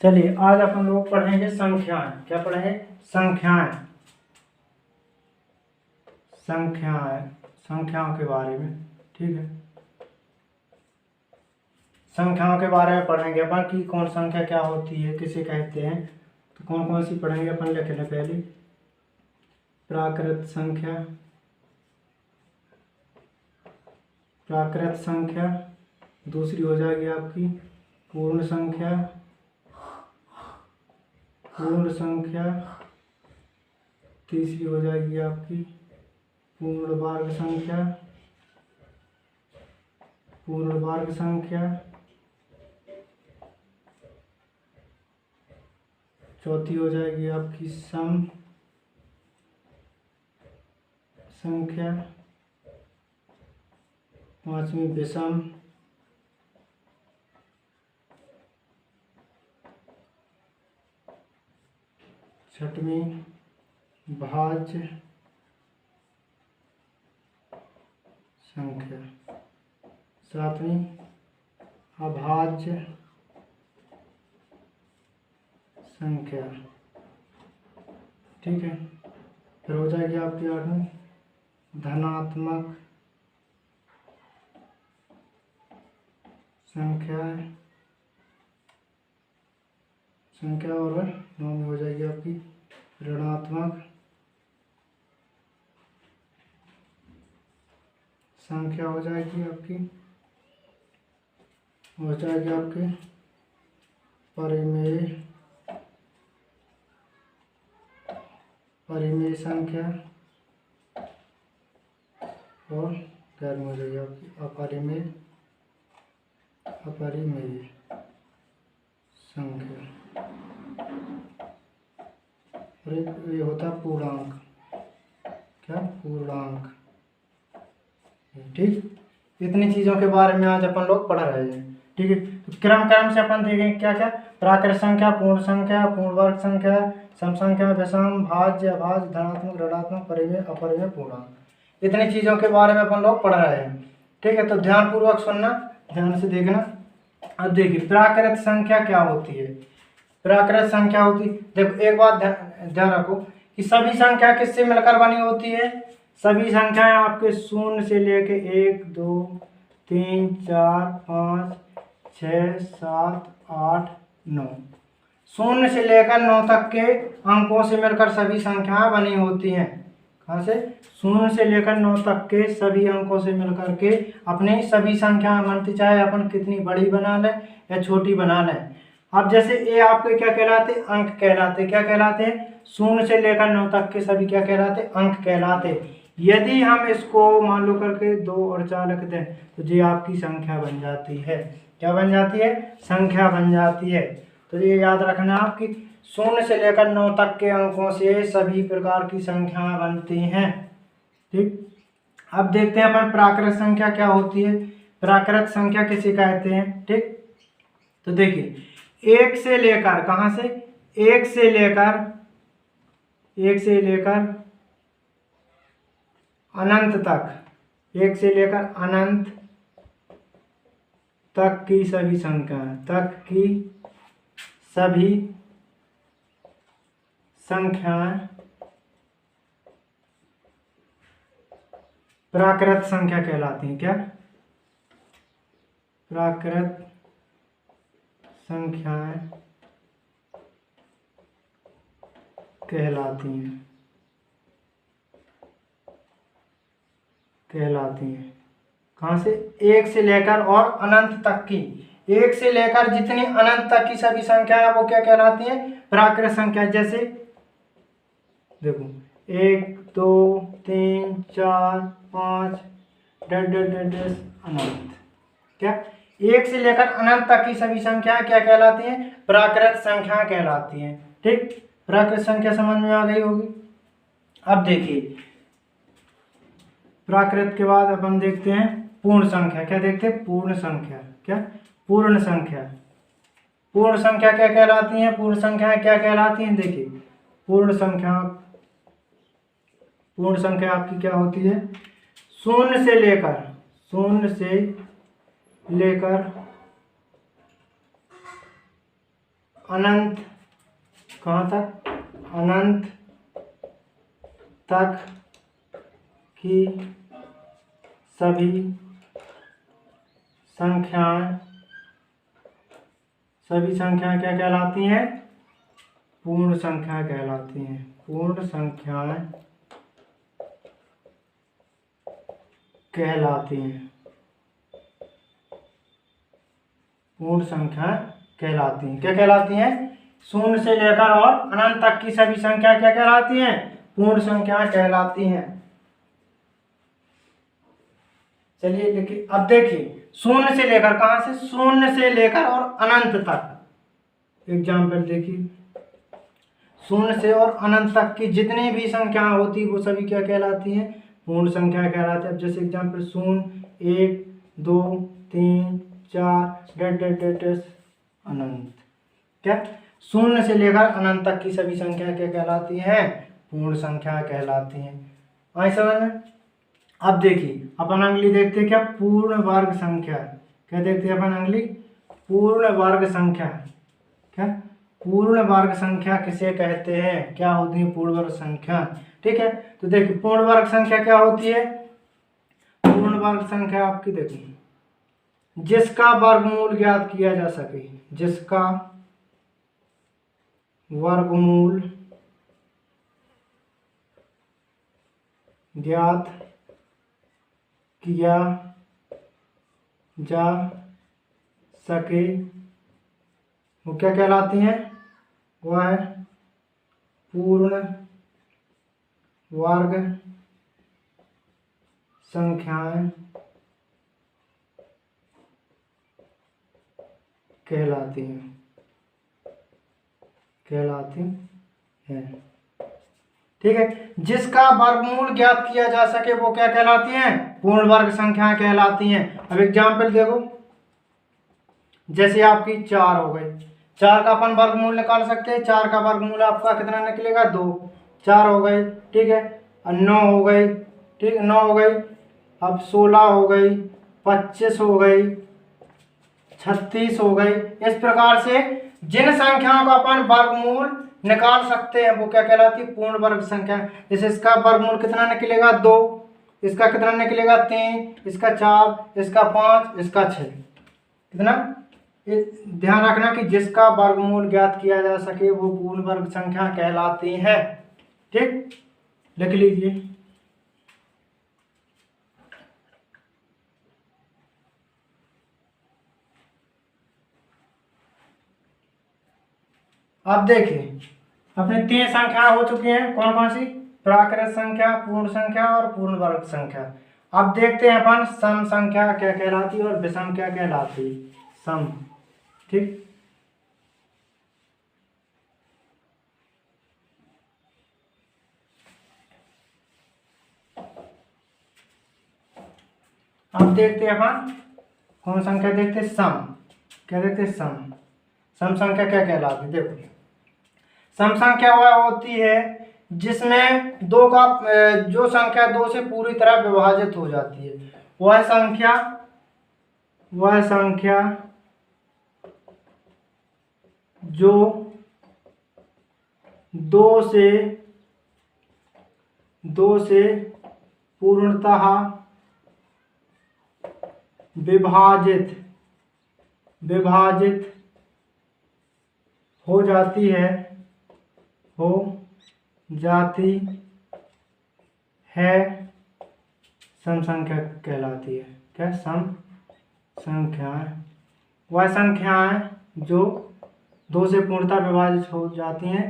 चलिए आज अपन लोग पढ़ेंगे संख्याएं। क्या पढ़ेंगे? संख्याएं। संख्याएं, संख्याओं के बारे में। ठीक है, संख्याओं के बारे में पढ़ेंगे अपन कि कौन संख्या क्या होती है, किसे कहते हैं। तो कौन कौन सी पढ़ेंगे अपन, लिख लें पहले। प्राकृत संख्या, प्राकृत संख्या। दूसरी हो जाएगी आपकी पूर्ण संख्या, पूर्ण संख्या। तीसरी हो जाएगी आपकी पूर्ण वर्ग संख्या, पूर्ण वर्ग संख्या। चौथी हो जाएगी आपकी सम संख्या। पांचवी विषम। छठवीं भाज्य संख्या। सातवीं अभाज्य संख्या। ठीक है, फिर हो जाएगी आपकी आठवीं धनात्मक संख्या। और नौवीं हो जाएगी आपकी ऋणात्मक संख्या। हो जाएगी आपकी परिमेय संख्या। और 11वीं हो जाएगी आपकी अपरिमेय संख्या। और एक ये होता है पूर्णांक। क्या? पूर्णांक। ठीक, इतनी चीज़ों के बारे में आज अपन लोग पढ़ रहे हैं। ठीक है, तो क्रम से अपन देखेंगे क्या क्या। प्राकृत संख्या, पूर्ण संख्या, पूर्ण वर्ग संख्या, सम संख्या, विषम, भाज्य, अभाज्य, धनात्मक, ऋणात्मक, परिमेय, अपरिमेय, पूर्णांक। इतनी चीज़ों के बारे में अपन लोग पढ़ रहे हैं। ठीक है, तो ध्यानपूर्वक सुनना, ध्यान से देखना। अब देखिए प्राकृत संख्या क्या होती है। प्राकृत संख्या होती, देखो एक बात ध्यान रखो कि सभी संख्या किससे मिलकर बनी होती है। सभी संख्याएं आपके शून्य से लेके 1 2 3 4 5 6 7 8 9, शून्य से लेकर 9 तक के अंकों से मिलकर सभी संख्याएं बनी होती हैं। कहाँ से? शून्य से लेकर 9 तक के सभी अंकों से मिलकर के अपनी सभी संख्याएं बनती, चाहे अपन कितनी बड़ी बना लें या छोटी बना लें। अब जैसे ये आपके क्या कहलाते? अंक कहलाते। क्या कहलाते? शून्य से लेकर 9 तक के सभी क्या कहलाते? अंक कहलाते। यदि हम इसको मान लो करके 2 और 4 लिख दें तो ये आपकी संख्या बन जाती है। क्या बन जाती है? संख्या बन जाती है। तो ये याद रखना आपकी शून्य से लेकर 9 तक के अंकों से सभी प्रकार की संख्याएं बनती हैं। ठीक, अब देखते हैं अपन प्राकृत संख्या क्या होती है, प्राकृत संख्या किसे कहते हैं। ठीक, तो देखिए 1 से लेकर, कहाँ से? 1 से लेकर अनंत तक, 1 से लेकर अनंत तक की सभी संख्याएं, प्राकृत संख्या कहलाती हैं। क्या? प्राकृत संख्याएं कहलाती हैं। कहाँ से? 1 से लेकर और अनंत तक की, 1 से लेकर जितनी अनंत तक की सभी संख्याएं वो क्या कहलाती हैं? प्राकृत संख्या। जैसे देखो 1 2 3 4 5 अनंत। क्या? 1 से लेकर अनंत तक की सभी संख्याएं क्या कहलाती हैं? प्राकृत संख्या कहलाती हैं। ठीक, प्राकृत संख्या समझ में आ गई होगी। अब देखिए प्राकृत के बाद अपन देखते हैं पूर्ण संख्या। क्या देखते हैं? पूर्ण संख्या। क्या? पूर्ण संख्या। पूर्ण संख्या क्या कहलाती हैं? पूर्ण संख्याएं क्या कहलाती हैं? देखिए पूर्ण संख्या आपकी क्या होती है? शून्य से लेकर अनंत, कहाँ तक, अनंत तक की सभी संख्याएं क्या कहलाती हैं, पूर्ण संख्या कहलाती हैं। पूर्ण संख्याएं कहलाती हैं, पूर्ण संख्या कहलाती हैं। क्या कहलाती हैं, शून्य से लेकर और अनंत तक की सभी संख्या क्या कहलाती हैं, पूर्ण संख्या कहलाती हैं। चलिए देखिए, अब देखिए शून्य से लेकर, कहां से, शून्य से लेकर और अनंत तक। एग्जाम्पल देखिए, शून्य से और अनंत तक की जितनी भी संख्या होती है वो सभी क्या कहलाती हैं, पूर्ण संख्या कहलाती है। अब जैसे एग्जाम्पल 0, 1, 2, 3, 4 अनंत। क्या, शून्य से लेकर अनंत तक की सभी संख्या क्या कहलाती हैं, पूर्ण संख्या कहलाती हैं। आए समझ में। अब देखिए अपन अगली देखते हैं, क्या, पूर्ण वर्ग संख्या। क्या देखते हैं अपन अगली, पूर्ण वर्ग संख्या। क्या, पूर्ण वर्ग संख्या किसे कहते हैं, क्या होती है पूर्ण वर्ग संख्या। ठीक है, तो देखिए पूर्ण वर्ग संख्या क्या होती है, पूर्ण वर्ग संख्या आपकी देखिए, जिसका वर्गमूल ज्ञात किया जा सके, जिसका वर्गमूल ज्ञात किया जा सके वो क्या कहलाती हैं, वह पूर्ण वर्ग संख्याएं कहलाती हैं। ठीक है, जिसका वर्गमूल ज्ञात किया जा सके वो क्या कहलाती हैं, पूर्ण वर्ग संख्याएं कहलाती हैं। अब एग्जाम्पल देखो, जैसे आपकी 4 हो गई, 4 का अपन वर्गमूल निकाल सकते हैं। 4 का वर्गमूल आपका कितना निकलेगा, 2। 4 हो गई, ठीक है, और 9 हो गई, ठीक, 9 हो गई। अब 16 हो गई, 25 हो गई, 36 हो गई। इस प्रकार से जिन संख्याओं का अपन वर्गमूल निकाल सकते हैं वो क्या कहलाती है, पूर्ण वर्ग संख्या। जैसे इसका वर्गमूल कितना निकलेगा, 2, इसका कितना निकलेगा, 3, इसका 4, इसका 5, इसका 6। कितना, ध्यान रखना कि जिसका वर्गमूल ज्ञात किया जा सके वो पूर्ण वर्ग संख्या कहलाती है। ठीक, लिख लीजिए। अब देखिए अपने 3 संख्या हो चुकी हैं, कौन कौन सी, प्राकृत संख्या, पूर्ण संख्या और पूर्ण वर्ग संख्या। अब देखते हैं अपन सम संख्या क्या कहलाती है और विषम क्या कहलाती है, सम। ठीक, अब देखते हैं अपन कौन संख्या देखते हैं, सम। क्या देखते हैं, सम। सम संख्या क्या कहलाती है, देखो सम संख्या वह होती है जिसमें दो का जो संख्या 2 से पूरी तरह विभाजित हो जाती है, वह संख्या जो 2 से पूर्णतः विभाजित हो जाती है सम संख्या कहलाती है। क्या, सम संख्याएं वह संख्याएं जो 2 से पूर्णतः विभाजित हो जाती हैं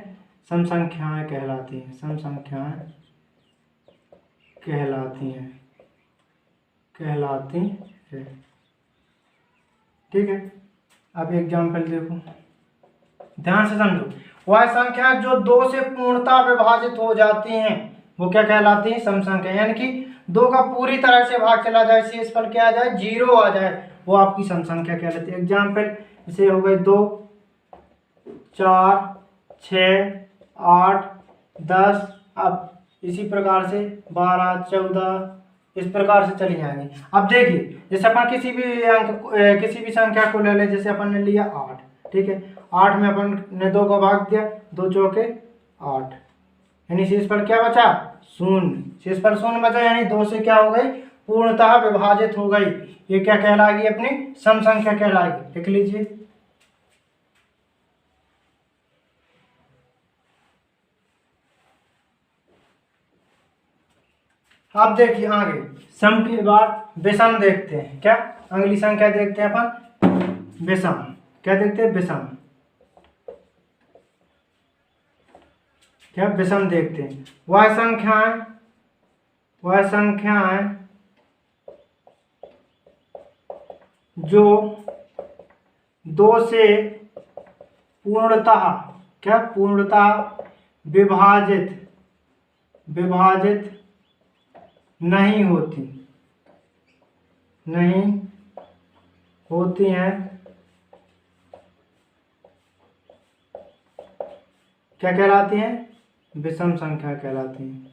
सम संख्याएं कहलाती हैं, सम संख्याएं कहलाती हैं। ठीक है, अब एग्जाम्पल देखो, ध्यान से समझो। वह संख्या जो 2 से पूर्णतः विभाजित हो जाती हैं वो क्या कहलाती है, सम संख्या। यानी कि 2 का पूरी तरह से भाग चला जाए, शेषफल क्या आ जाए, 0 आ जाए, वो आपकी सम संख्या कहलाती है। एग्जाम्पल जैसे हो गए 2, 4, 6, 8, 10। अब इसी प्रकार से 12, 14 इस प्रकार से चली जाएंगी। अब देखिए जैसे अपन किसी भी संख्या को ले लें, जैसे अपन ने लिया 8, ठीक है, 8 में अपन ने 2 को भाग दिया, 2 चौके 8, यानी शेषफल क्या बचा? शून्य। शेषफल शून्य बचा, यानी 2 से क्या हो गई? पूर्णतः विभाजित हो गई। ये क्या कहलाएगी? अपनी सम संख्या कहलाएगी। लिख लीजिए। अब देखिए आगे सम के बाद विषम देखते हैं। क्या अगली संख्या देखते हैं अपन? विषम। क्या देखते हैं? विषम। क्या विषम देखते हैं? वह संख्याएं जो 2 से पूर्णतः क्या? पूर्णतः विभाजित नहीं होती हैं, क्या कहलाती हैं? विषम संख्या कहलाती हैं।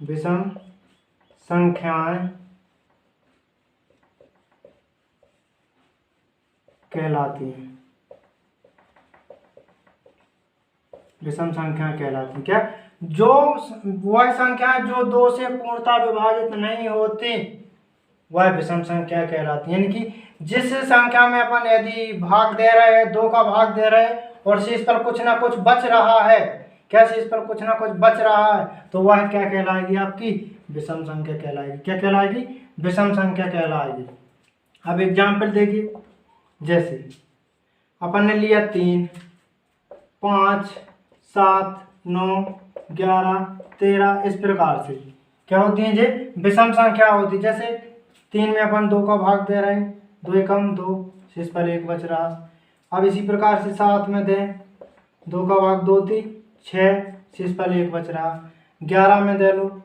विषम संख्याएं कहलाती हैं। विषम संख्या कहलाती हैं। क्या? जो वह संख्या जो 2 से पूर्णतः विभाजित नहीं होती वह विषम संख्या कहलाती है। यानी कि जिस संख्या में अपन यदि भाग दे रहे हैं, 2 का भाग दे रहे हैं और शेष पर कुछ ना कुछ बच रहा है, क्या शेष पर कुछ ना कुछ बच रहा है, तो वह क्या कहलाएगी? आपकी विषम संख्या कहलाएगी। क्या कहलाएगी? विषम संख्या कहलाएगी। अब एग्जाम्पल देखिए, जैसे अपन ने लिया 3, 5, 7, 9, 11, 13, इस प्रकार से क्या होती है? ये विषम संख्या होती है। जैसे 3 में अपन 2 का भाग दे रहे हैं, 2 एकम 2, शेष पर 1 बच रहा। अब इसी प्रकार से 7 में दें, 2 का भाग 2 3 6, शेष पर 1 बच रहा। 11 में दे लो,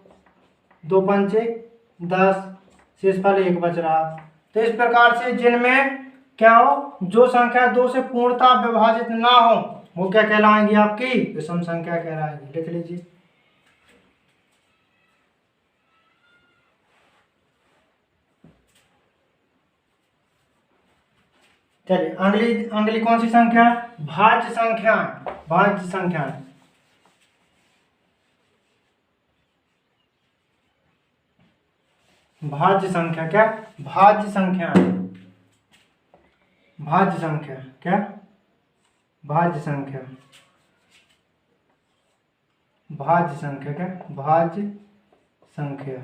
2 पंचे 10, शेष पर 1 बच रहा। तो इस प्रकार से जिनमें क्या हो? जो संख्या 2 से पूर्णतः विभाजित ना हो वो क्या कहलाएंगी? आपकी विषम संख्या कहलाएंगी। लिख लीजिए। चलिए अगली कौन सी संख्या? भाज्य संख्या। भाज्य संख्या। भाज्य संख्या। क्या? भाज्य संख्या। भाज्य संख्या। क्या? भाज्य संख्या। भाज्य संख्या। क्या? भाज्य संख्या।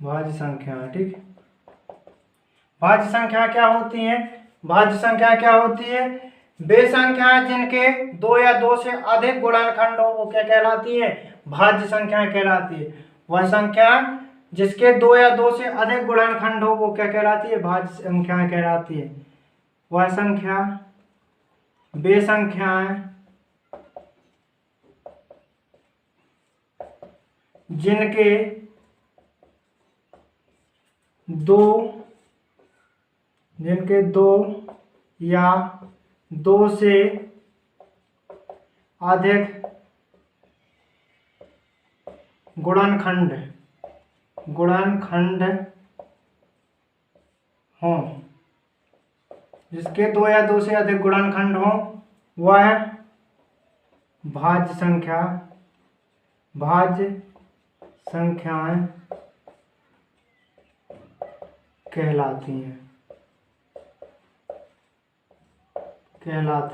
भाज्य संख्या। ठीक। भाज्य संख्या क्या होती है? भाज्य संख्या क्या होती है? वे संख्याएं जिनके 2 या 2 से अधिक गुणनखंड हो वो क्या कहलाती है? भाज्य संख्याएं कहलाती है। वह संख्या जिसके 2 या 2 से अधिक गुणनखंड हो वो क्या कहलाती है? भाज्य संख्याएं कहलाती है। वह संख्या वे संख्याएं जिनके 2 या 2 से अधिक गुणनखंड हों, जिसके 2 या 2 से अधिक गुणनखंड हों वह भाज्य संख्याएं कहलाती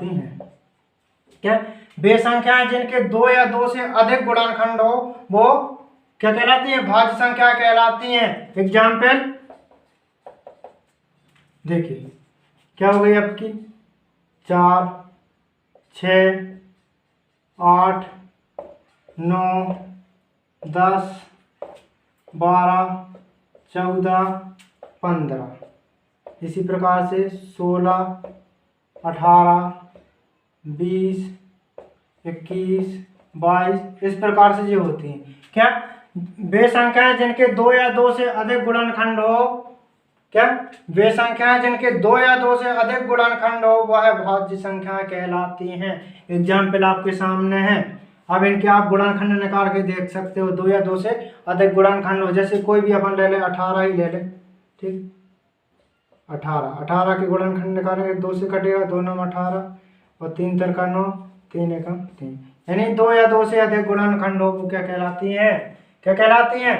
हैं। क्या? वे संख्याएं जिनके 2 या 2 से अधिक गुणनखंड हो वो क्या कहलाती है? भाज्य संख्या कहलाती हैं। एग्जाम्पल देखिए, क्या हो गई आपकी? 4, 6, 8, 9, 10, 12, 14, 15, इसी प्रकार से 16, 18, 20, 21, 22, इस प्रकार से जो होती हैं। क्या? वे संख्याएं जिनके 2 या 2 से अधिक गुणनखंड हो, क्या? वे संख्याएं जिनके 2 या 2 से अधिक गुणनखंड हो वह भाज्य संख्या कहलाती हैं। एग्जाम्पल आपके सामने है। अब इनके आप गुणनखंड निकाल के देख सकते हो। 2 या 2 से अधिक गुणनखंड हो, जैसे कोई भी अपन ले ले, 18 ही ले ले। ठीक, 18, 18 के गुणनखंड निकालेंगे, 2 से कटेगा, 2 9 18 और 3 3 का 9, 3 1 3, यानी 2 या 2 से अधिक गुणनखंड हो वो क्या कहलाती है, क्या कहलाती है,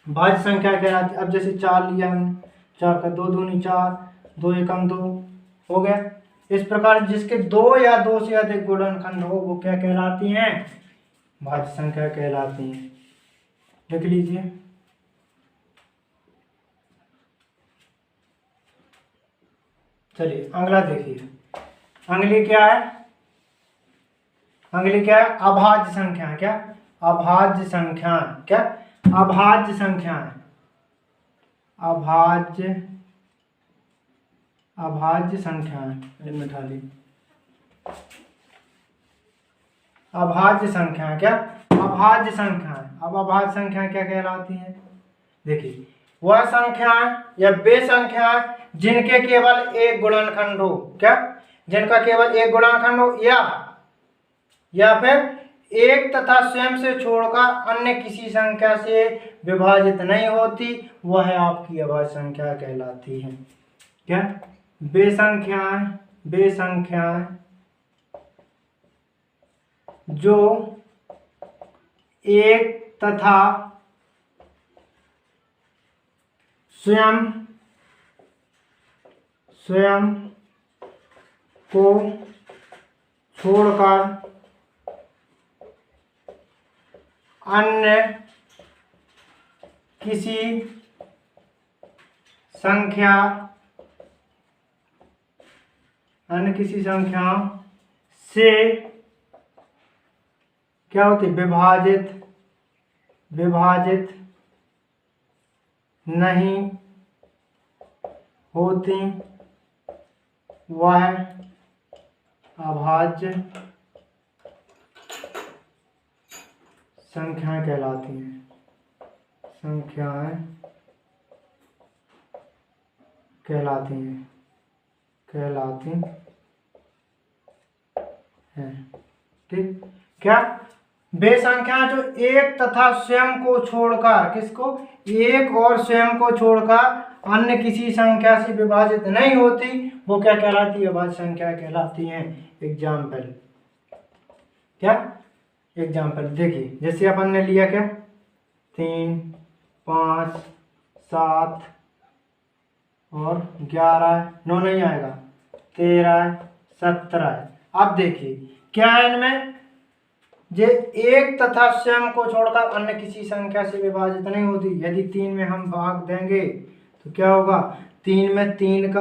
भाज्य संख्या कहलाती है। अब जैसे 4 लिया हमने, 4 का 2 दूनी 4, 2 एकम 2 हो गया। इस प्रकार जिसके 2 या 2 से अधिक गुणनखंड हो वो क्या कहलाती हैं, भाज्य संख्या कहलाती हैं। लिख लीजिए। चलिए अगला देखिए, अगली क्या है, अगली क्या है, अभाज्य संख्या। क्या, अभाज्य संख्या, क्या, अभाज्य संख्या, अभाज्य, अभाज्य संख्या, मिटा ली, अभाज्य संख्या, क्या, अभाज्य संख्या। अब अभाज्य संख्या क्या कहलाती है, देखिए वह संख्याएं या वे संख्याएं जिनके केवल एक गुणनखंड हो, क्या, जिनका केवल एक गुणनखंड हो या फिर एक तथा स्वयं से छोड़कर अन्य किसी संख्या से विभाजित नहीं होती, वह आपकी अभाज्य संख्या कहलाती है। क्या, वे संख्याएं, वे संख्याएं जो एक तथा स्वयं को छोड़कर अन्य किसी संख्या, अन्य किसी संख्या से क्या होती, विभाजित, विभाजित नहीं होती, वह अभाज्य संख्याएं कहलाती हैं, संख्याएं कहलाती हैं, कहलाती हैं। ठीक, क्या, वे संख्या जो एक तथा स्वयं को छोड़कर, किसको, एक और स्वयं को छोड़कर अन्य किसी संख्या से विभाजित नहीं होती, वो क्या कहलाती है, अभाज्य संख्या कहलाती हैं। एग्जाम्पल, क्या, एग्जाम्पल देखिए, जैसे अपन ने लिया क्या, 3 5 7 और 11, 9 नहीं आएगा, 13 17। अब देखिए क्या है इनमें, जे एक तथा स्वयं को छोड़कर अन्य किसी संख्या से विभाजित नहीं होती। यदि 3 में हम भाग देंगे तो क्या होगा, 3 में 3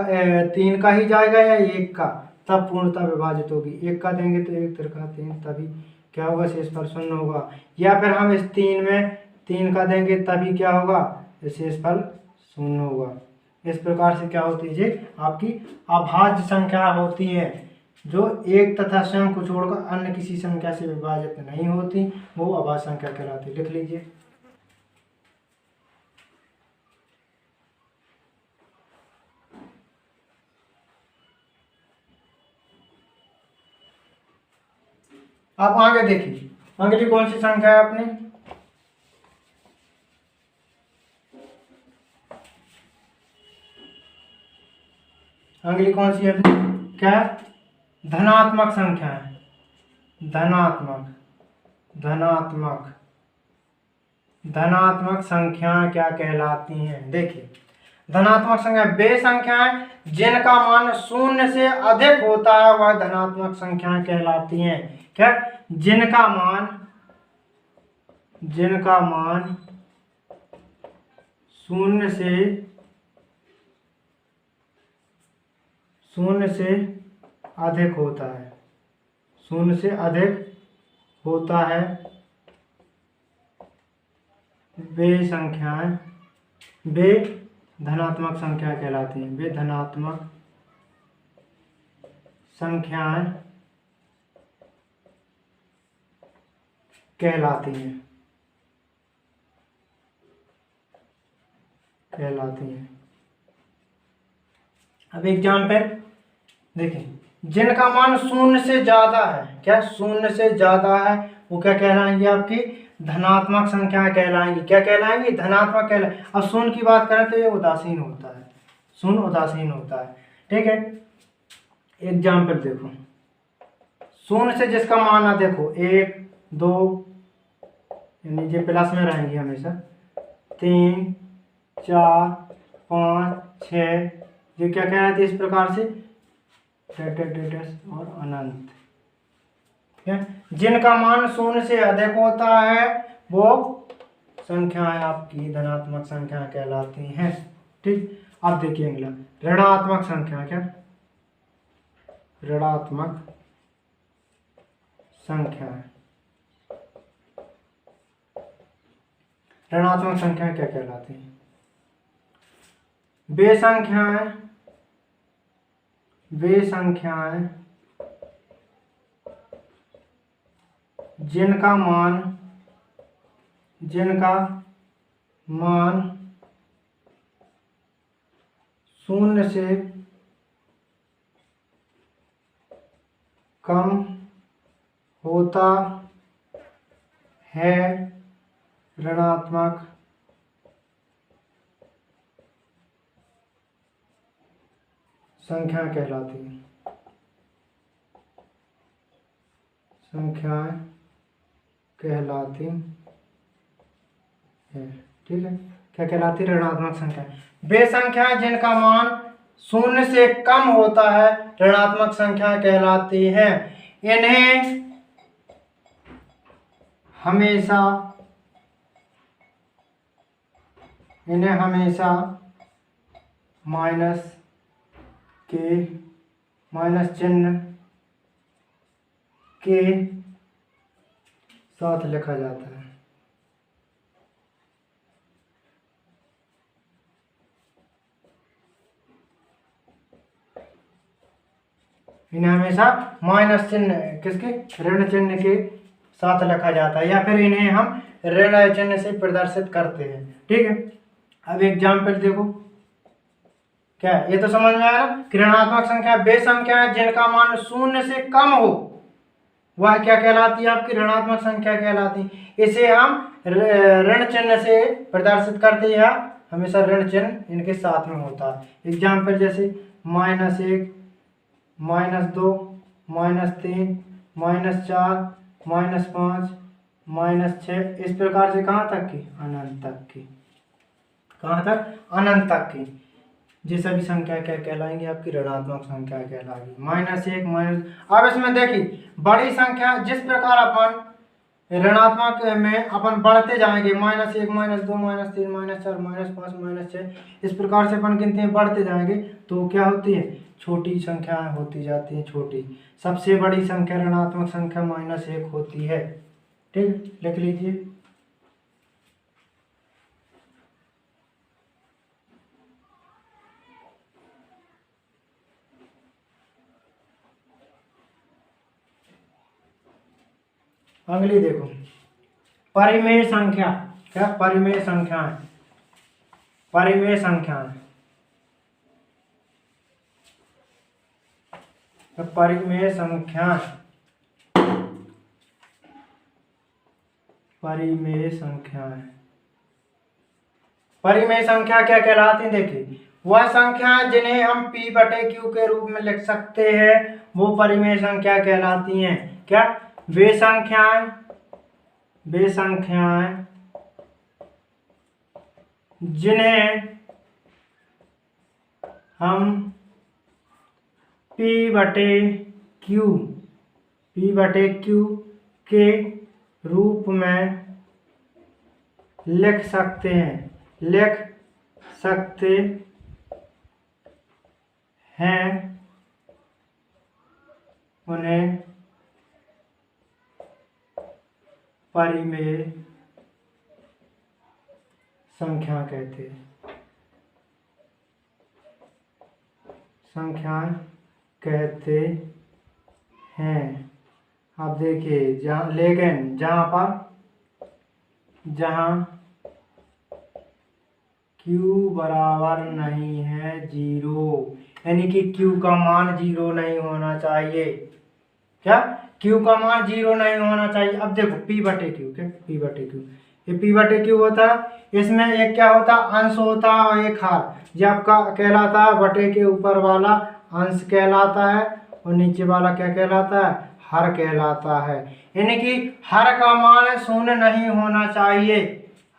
का ही जाएगा या 1 का, तब पूर्णतः विभाजित होगी। 1 का देंगे तो 1 3 3, तभी क्या होगा, शेषफल 0 होगा। या फिर हम इस 3 में 3 का देंगे तभी क्या होगा, शेषफल 0 होगा। इस प्रकार से क्या होती है जी, आपकी अभाज्य संख्या होती है जो एक तथा स्वयं को छोड़कर अन्य किसी संख्या से विभाजित नहीं होती, वो अभाज्य संख्या कहलाती है। लिख लीजिए। आप आगे देखिए, अगली कौन सी संख्या है अपनी, अगली कौन सी है अपनी, क्या, धनात्मक संख्या है, धनात्मक, धनात्मक, धनात्मक संख्या क्या कहलाती हैं। देखिए धनात्मक संख्या वे संख्याएं जिनका मान 0 से अधिक होता है वह धनात्मक संख्याएं कहलाती हैं। क्या, जिनका मान, जिनका मान 0 से अधिक होता है, 0 से अधिक होता है, वे संख्याएं, वे धनात्मक संख्या कहलाती हैं। वे धनात्मक संख्याएं कहलाती हैं, कहलाती हैं। अब एग्जाम्पल देखिए, जिनका मान 0 से ज्यादा है, क्या, 0 से ज्यादा है, वो क्या कहलाएंगे, आपकी धनात्मक संख्या कहलाएंगी। क्या कहलाएंगी, धनात्मक कहलाएंगी। अब 0 की बात करें तो ये उदासीन होता है, शून्य उदासीन होता है। ठीक है, एग्जाम्पल देखो, शून्य से जिसका मान आ देखो 1 2 यानी ये प्लस में रहेंगी हमेशा, 3 4 5 6, ये क्या कह रहे थे इस प्रकार से और अनंत। जिनका मान शून्य से अधिक होता है वो संख्याएं आपकी धनात्मक संख्या कहलाती हैं। ठीक, अब देखिए अगला ऋणात्मक संख्या। क्या ऋणात्मक संख्या, ऋणात्मक संख्या क्या कहलाती हैं? वे संख्याएं जिनका मान शून्य से कम होता है ऋणात्मक संख्या कहलाती है। संख्याएं कहलाती है। ठीक है, क्या कहलाती है? ऋणात्मक संख्या। वे संख्याएं जिनका मान शून्य से कम होता है ऋणात्मक संख्या कहलाती है। इन्हें हमेशा माइनस चिन्ह के साथ लिखा जाता है। इन्हें हमेशा माइनस चिन्ह किसके, ऋण चिन्ह के साथ लिखा जाता है, या फिर इन्हें हम ऋण चिन्ह से प्रदर्शित करते हैं। ठीक है, अब एग्जाम्पल देखो, क्या ये तो समझ में आया ना कि ऋणात्मक संख्या वे संख्या जिनका मान शून्य से कम हो वह क्या कहलाती है? आपकी ऋणात्मक संख्या कहलाती है। इसे हम ऋण चिन्ह से प्रदर्शित करते हैं, हमेशा ऋण चिन्ह इनके साथ में होता है। एग्जाम्पल जैसे -1 -2 -3 -4 -5 -6, इस प्रकार से कहाँ तक की? अनंत तक की। कहाँ तक? अनंत तक की। ये सभी संख्या क्या कहलाएंगी? आपकी ऋणात्मक संख्या कहलाएगी। -1 अब इसमें देखिए बड़ी संख्या जिस प्रकार अपन ऋणात्मक में अपन बढ़ते जाएंगे, -1 -2 -3 -4 -5 -6, इस प्रकार से अपन गिनते हैं बढ़ते जाएंगे तो क्या होती है? छोटी संख्याएं होती जाती हैं। छोटी सबसे बड़ी संख्या ऋणात्मक संख्या -1 होती है। ठीक, लिख लीजिए। अगली देखो परिमेय संख्या। क्या? परिमेय संख्याएं। परिमेय संख्याएं, परिमेय संख्या, परिमेय संख्याएं, परिमेय संख्या क्या कहलाती है? देखिए वह संख्याएं जिन्हें हम P/Q के रूप में लिख सकते हैं वो परिमेय संख्या कहलाती हैं। क्या? वे संख्याएं जिन्हें हम P/Q के रूप में लिख सकते हैं उन्हें परिमेय संख्या कहते हैं। संख्याएं कहते हैं। अब देखिए लेकिन जहां Q बराबर नहीं है 0, यानी कि Q का मान 0 नहीं होना चाहिए। क्या? Q का मान 0 नहीं होना चाहिए। अब देखो P/Q, क्या P/Q ये पी बटे क्यू होता है। इसमें एक क्या होता है, अंश होता है और एक हर। ये आपका कहलाता है बटे के ऊपर वाला अंश कहलाता है और नीचे वाला क्या कहलाता है, हर कहलाता है। यानी कि हर का मान शून्य नहीं होना चाहिए,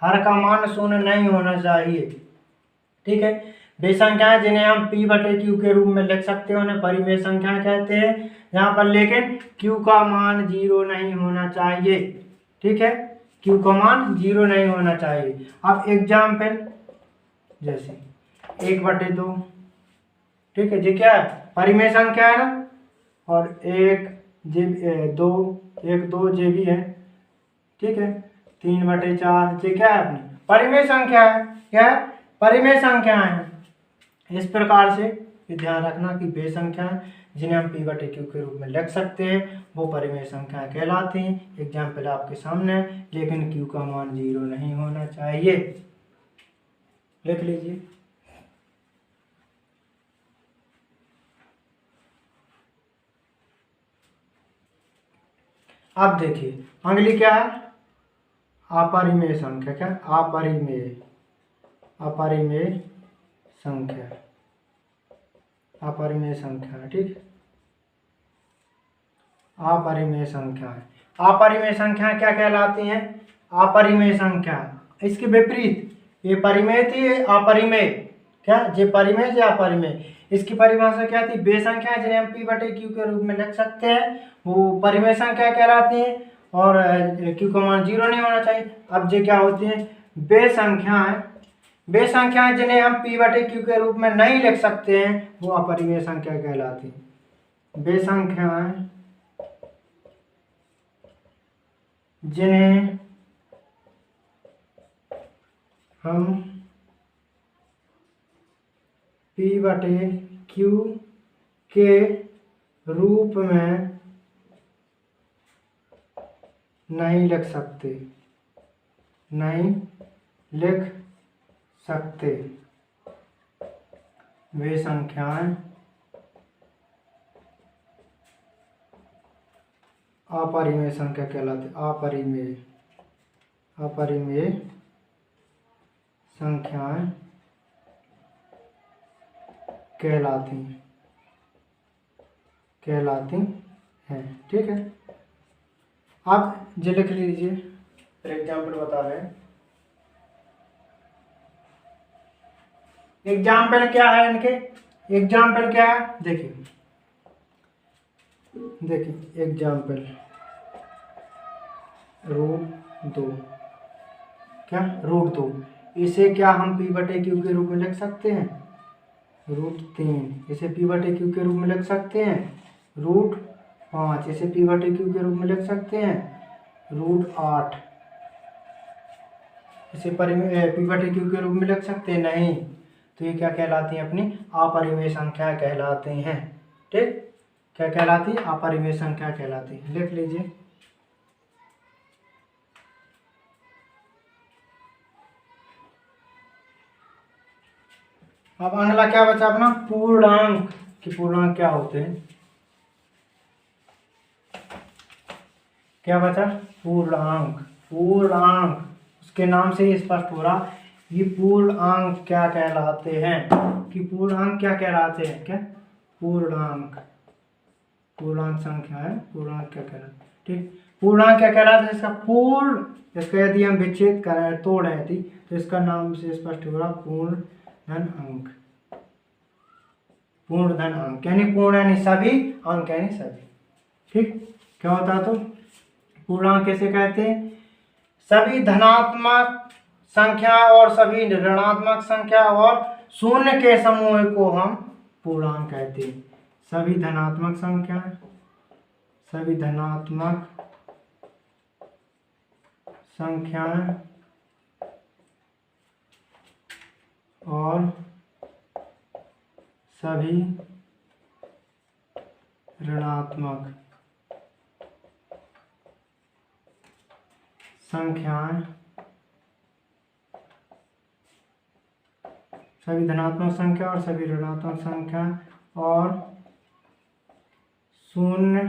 हर का मान शून्य नहीं होना चाहिए। ठीक है, वे संख्याएं जिन्हें हम पी बटे क्यू के रूप में लिख सकते हैं उन्हें परिमेय संख्याएं कहते हैं। यहाँ पर लेकिन क्यू का मान 0 नहीं होना चाहिए। ठीक है, क्यू का मान 0 नहीं होना चाहिए। अब एग्जाम्पल जैसे 1/2, ठीक है, जी क्या है, परिमेय संख्या है ना, और 1 जे 2 1 2 जे भी है। ठीक है, 3/4 ये क्या है, अपनी परिमेय संख्या है। क्या है, परिमेय संख्या है। इस प्रकार से ये ध्यान रखना कि वे संख्याएं जिन्हें हम पी बटे क्यू के रूप में लिख सकते हैं वो परिमेय संख्याएं कहलाती हैं। एग्जाम्पल आपके सामने है, लेकिन क्यू का मान 0 नहीं होना चाहिए। लिख लीजिए। अब देखिए अगली क्या है, अपरिमेय संख्या। क्या, अपरिमेय, अपरिमेय संख्या, अपरिमेय संख्या। ठीक, अपरिमेय संख्याएं, अपरिमेय संख्याएं क्या कहलाती हैं, अपरिमेय संख्या। इसके विपरीत ये परिमेय थी, ये अपरिमेय। क्या, ये परिमेय या अपरिमेय। इसकी परिभाषा क्या थी, वे संख्याएं जिन्हें हम पी बटे क्यू के रूप में लिख सकते हैं वो परिमेय संख्या कहलाती हैं और क्यू का मान 0 नहीं होना चाहिए। अब ये क्या होती है, वे संख्याएं, वे संख्याएं जिन्हें हम पी बटे क्यू के रूप में नहीं लिख सकते हैं वो अपरिमेय संख्या कहलाती हैं। वे संख्याएं जिन्हें हम पी बटे क्यू के रूप में नहीं लिख सकते, नहीं लिख सकते, वे संख्याएं अपरिमेय संख्या कहलाती। अपरिमेय, अपरिमेय संख्याएं कहलाती, कहलाती हैं। ठीक है, आप जो लिख लीजिए, फॉर एग्जाम्पल बता रहे हैं। एग्जाम्पल क्या है इनके, एग्जाम्पल क्या है, देखिए देखिए एग्जाम्पल √2। क्या, √2, इसे क्या हम पी बटे क्यू के रूप में लिख सकते हैं, √3। इसे पी बटे क्यू के रूप में लिख सकते हैं, √5। इसे पी बटे क्यू के रूप में लिख सकते हैं, √8। इसे पी बटे क्यू के रूप में लिख सकते हैं, नहीं। तो ये क्या कहलाती हैं, अपनी अपरिमेय संख्या कहलाती हैं। ठीक, क्या कहलाती है, अपरिमेय संख्या कहलाती है। लिख लीजिए। अब अगला क्या बचा अपना, पूर्णांक। कि पूर्णांक क्या होते हैं, क्या बचा, पूर्णांक। पूर्णांक उसके नाम से ही स्पष्ट हो रहा ये पूर्णांक क्या कहलाते हैं, कि पूर्णांक क्या कहलाते हैं। क्या, पूर्णांक, पूर्णांक संख्या है, पूर्णांक क्या कहलाते हैं। ठीक, पूर्णांक क्या कहलाता है, इसका पूर्ण, इसका यदि हम विच्छेद करें तोड़े यदि तो इसका नाम से स्पष्ट हो रहा पूर्ण धन अंक। पूर्ण धन अंक यानी पूर्ण यानी सभी, अंक यानी सभी। ठीक, क्या होता है, तो पूर्णांक कैसे कहते हैं, सभी धनात्मक संख्या और सभी ऋणात्मक संख्या और शून्य के समूह को हम पूर्णांक कहते हैं। सभी धनात्मक संख्या, सभी धनात्मक संख्याएं और सभी ऋणात्मक संख्याएं, सभी धनात्मक संख्या और सभी ऋणात्मक संख्या और शून्य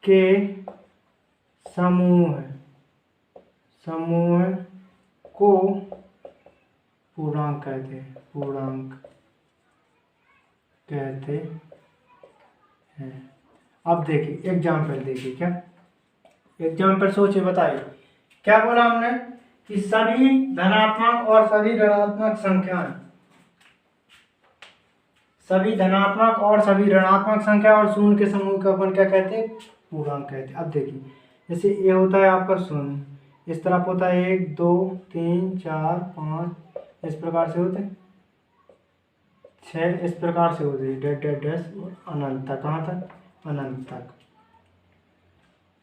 के समूह, समूह को पूर्णांक कहते हैं, पूर्णांक कहते हैं। अब देखिए एग्जाम्पल, देखिए क्या एग्जाम्पल सोचिए, बताइए क्या बोला हमने कि सभी धनात्मक और सभी ऋणात्मक संख्याएं, सभी धनात्मक और सभी ऋणात्मक संख्या और शून्य के समूह को अपन क्या कहते हैं, पूर्णांक कहते हैं। अब देखिए जैसे ये होता है आपका शून्य, इस तरफ होता है 1 2 3 4 5, इस प्रकार से होते हैं 6, इस प्रकार से होते हैं डैश डैश डैश अनंत तक। कहाँ तक? अनंत तक।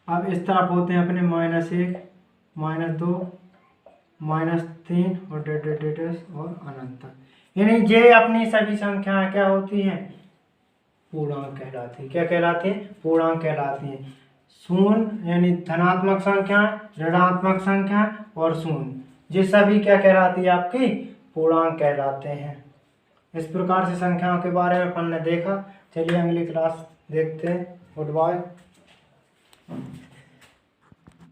अब इस तरफ होते हैं अपने -1 -2 -3 और डैश डैश डैश डैश और अनंत तक। यानी ये अपनी सभी संख्याएं क्या होती हैं, पूर्णांक कहलाती है। क्या कहलाती है? पूर्णांक कहलाती हैं। शून्य यानी धनात्मक संख्या, ऋणात्मक संख्या और शून्य, ये सभी क्या कहलाती है, आपकी पूर्णांक कहलाते हैं। इस प्रकार से संख्याओं के बारे में अपन ने देखा। चलिए अगली क्लास देखते हैं। Good bye.